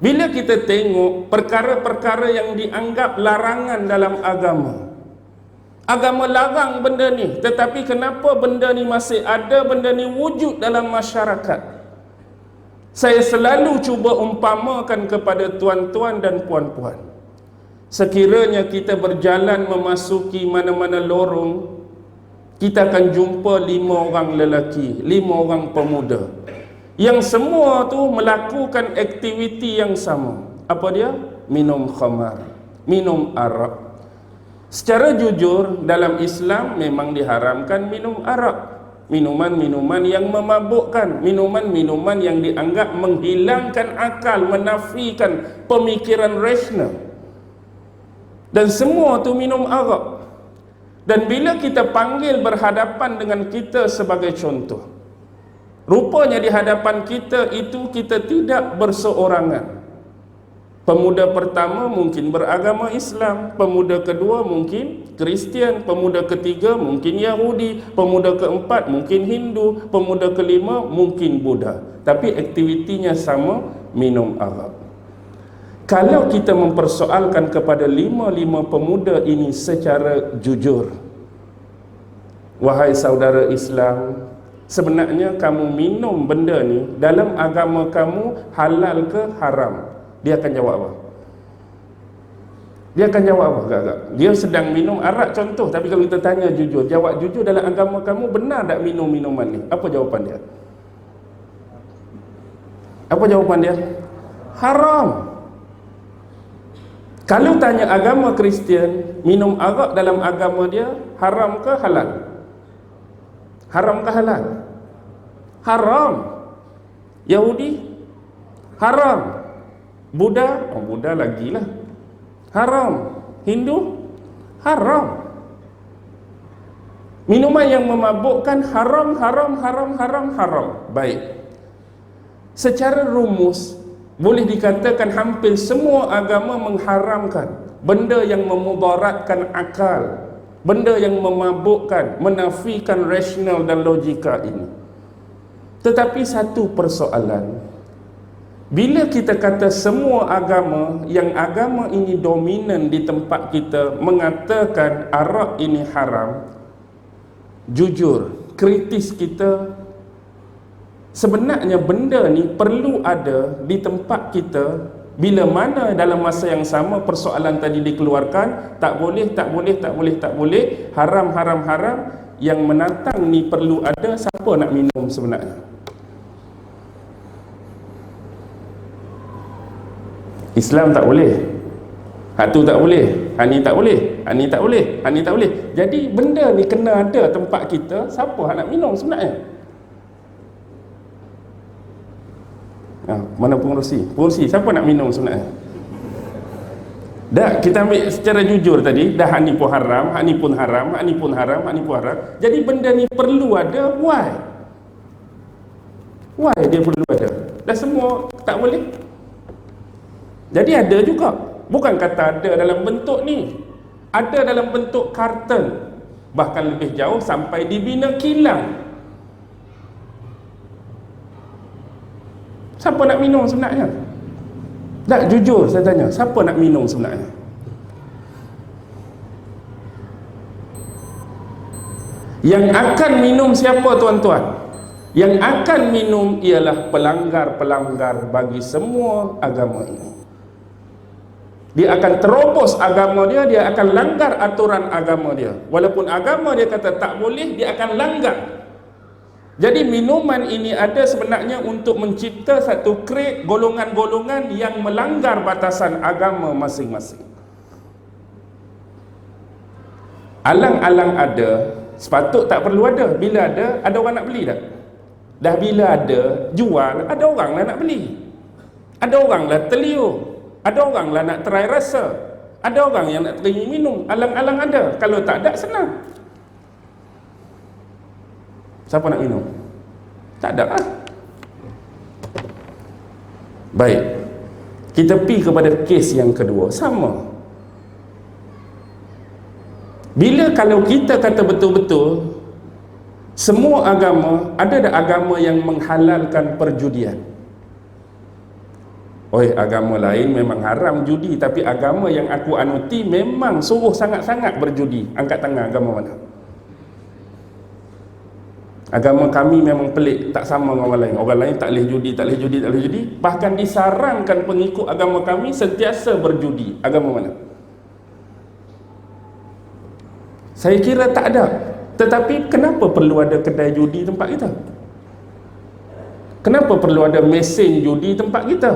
Bila kita tengok perkara-perkara yang dianggap larangan dalam agama, agama larang benda ni, tetapi kenapa benda ni masih ada, benda ni wujud dalam masyarakat? Saya selalu cuba umpamakan kepada tuan-tuan dan puan-puan, sekiranya kita berjalan memasuki mana-mana lorong, kita akan jumpa 5 orang lelaki, 5 orang pemuda, yang semua tu melakukan aktiviti yang sama. Apa dia? Minum khamar, minum arak. Secara jujur, dalam Islam memang diharamkan minum arak, minuman-minuman yang memabukkan, minuman-minuman yang dianggap menghilangkan akal, menafikan pemikiran rasional. Dan semua tu minum arak. Dan bila kita panggil berhadapan dengan kita sebagai contoh, rupanya di hadapan kita itu kita tidak berseorangan. Pemuda pertama mungkin beragama Islam, pemuda kedua mungkin Kristian, pemuda ketiga mungkin Yahudi, pemuda keempat mungkin Hindu, pemuda kelima mungkin Buddha. Tapi aktivitinya sama, minum arak. Kalau kita mempersoalkan kepada 5 pemuda ini secara jujur, wahai saudara Islam, sebenarnya kamu minum benda ni dalam agama kamu halal ke haram? Dia akan jawab apa? Dia akan jawab apa agak-agak? Dia sedang minum arak contoh, tapi kalau kita tanya jujur, jawab jujur, dalam agama kamu benar tak minum minuman ni? Apa jawapan dia? Apa jawapan dia? Haram. Kalau tanya agama Kristian, minum arak dalam agama dia haram ke halal? Haram ke halal? Haram. Yahudi? Haram. Buddha? Oh, Buddha lagilah. Haram. Hindu? Haram. Minuman yang memabukkan haram, haram, haram, haram, haram. Baik. Secara rumus, boleh dikatakan hampir semua agama mengharamkan benda yang memudaratkan akal, benda yang memabukkan, menafikan rasional dan logika ini. Tetapi satu persoalan, bila kita kata semua agama, yang agama ini dominan di tempat kita mengatakan arak ini haram, jujur, kritis kita, sebenarnya benda ni perlu ada di tempat kita. Bila mana dalam masa yang sama persoalan tadi dikeluarkan, tak boleh, tak boleh, tak boleh, tak boleh, haram, haram, haram, yang menantang ni perlu ada. Siapa nak minum sebenarnya? Islam tak boleh, hak tu tak boleh, hak ni tak boleh, hak ni tak boleh, hak ni tak boleh. Jadi benda ni kena ada tempat kita. Siapa hak nak minum sebenarnya? Mana pengurusi? Pengurusi, siapa nak minum sebenarnya? Dah, kita ambil secara jujur tadi, dah hak ni pun haram, hak ni pun haram, hak ni pun haram, hak ni pun haram. Jadi benda ni perlu ada. Why? Why dia perlu ada? Dah semua tak boleh. Jadi ada juga. Bukan kata ada dalam bentuk ni, ada dalam bentuk karton. Bahkan lebih jauh sampai dibina kilang. Siapa nak minum sebenarnya? Tak, jujur saya tanya, siapa nak minum sebenarnya? Yang akan minum siapa tuan-tuan? Yang akan minum ialah pelanggar-pelanggar bagi semua agama ini. Dia akan terobos agama dia, dia akan langgar aturan agama dia. Walaupun agama dia kata tak boleh, dia akan langgar. Jadi minuman ini ada sebenarnya untuk mencipta satu krek golongan-golongan yang melanggar batasan agama masing-masing. Alang-alang ada, sepatut tak perlu ada. Bila ada orang nak beli tak? Dah bila ada, jual, ada orang lah nak beli. Ada orang lah terliur. Ada orang lah nak try rasa. Ada orang yang nak teringin minum. Alang-alang ada. Kalau tak ada, senang. Siapa nak minum? Tak ada lah. Baik, kita pergi kepada kes yang kedua. Sama. Bila kalau kita kata betul-betul semua agama, ada agama yang menghalalkan perjudian. Oi, agama lain memang haram judi, tapi agama yang aku anuti memang suruh sangat-sangat berjudi. Angkat tangan, agama mana? Agama kami memang pelik, tak sama dengan orang lain. Orang lain tak boleh judi, tak boleh judi, tak boleh judi. Bahkan disarankan pengikut agama kami sentiasa berjudi. Agama mana? Saya kira tak ada. Tetapi kenapa perlu ada kedai judi tempat kita? Kenapa perlu ada mesin judi tempat kita?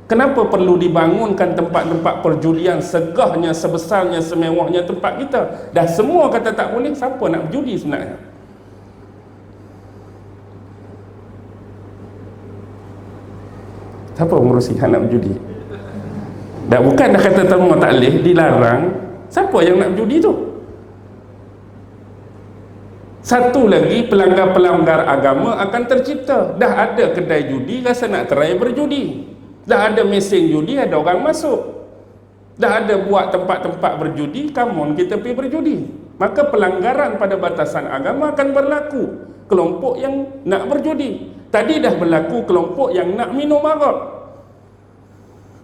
Kenapa perlu dibangunkan tempat-tempat perjudian segahnya, sebesarnya, semewahnya tempat kita? Dah semua kata tak boleh, siapa nak berjudi sebenarnya? Siapa mengurusi hak nak berjudi? Dah bukan dah kata semua tak boleh, dilarang. Siapa yang nak berjudi tu? Satu lagi, pelanggar-pelanggar agama akan tercipta. Dah ada kedai judi, rasa nak try berjudi. Dah ada mesin judi, ada orang masuk. Dah ada buat tempat-tempat berjudi, come on kita pergi berjudi. Maka pelanggaran pada batasan agama akan berlaku. Kelompok yang nak berjudi. Tadi dah berlaku kelompok yang nak minum arak.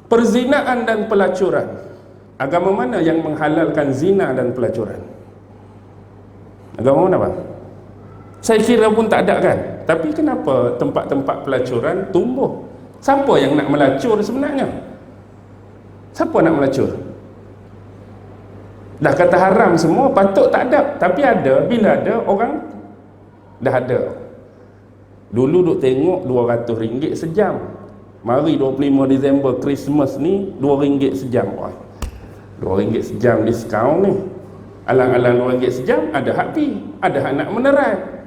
Perzinaan dan pelacuran. Agama mana yang menghalalkan zina dan pelacuran? Agama mana, Bang? Saya kira pun tak ada kan. Tapi kenapa tempat-tempat pelacuran tumbuh? Siapa yang nak melacur sebenarnya? Siapa nak melacur? Dah kata haram semua, patut tak ada. Tapi ada, bila ada, orang dah ada. Dulu duk tengok RM200 sejam. Mari 25 Disember Christmas ni RM2 sejam. RM2 sejam diskaun ni. Alang-alang RM2 sejam, ada hak pi, ada hak nak menerai.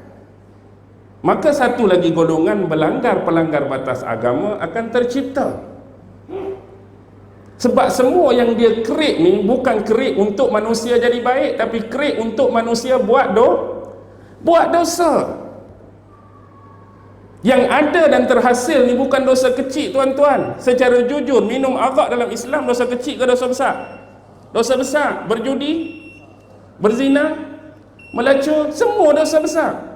Maka satu lagi golongan pelanggar batas agama akan tercipta. Sebab semua yang dia create ni bukan create untuk manusia jadi baik, tapi create untuk manusia buat dosa. Yang ada dan terhasil ni bukan dosa kecil, tuan-tuan. Secara jujur, minum arak dalam Islam dosa kecil ke dosa besar? Dosa besar. Berjudi, berzina, melacur, semua dosa besar.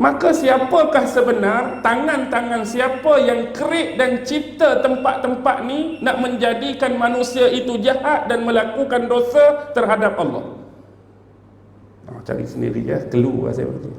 Maka siapakah sebenar tangan-tangan siapa yang create dan cipta tempat-tempat ni nak menjadikan manusia itu jahat dan melakukan dosa terhadap Allah? Cari sendiri ya, keluar saya betul.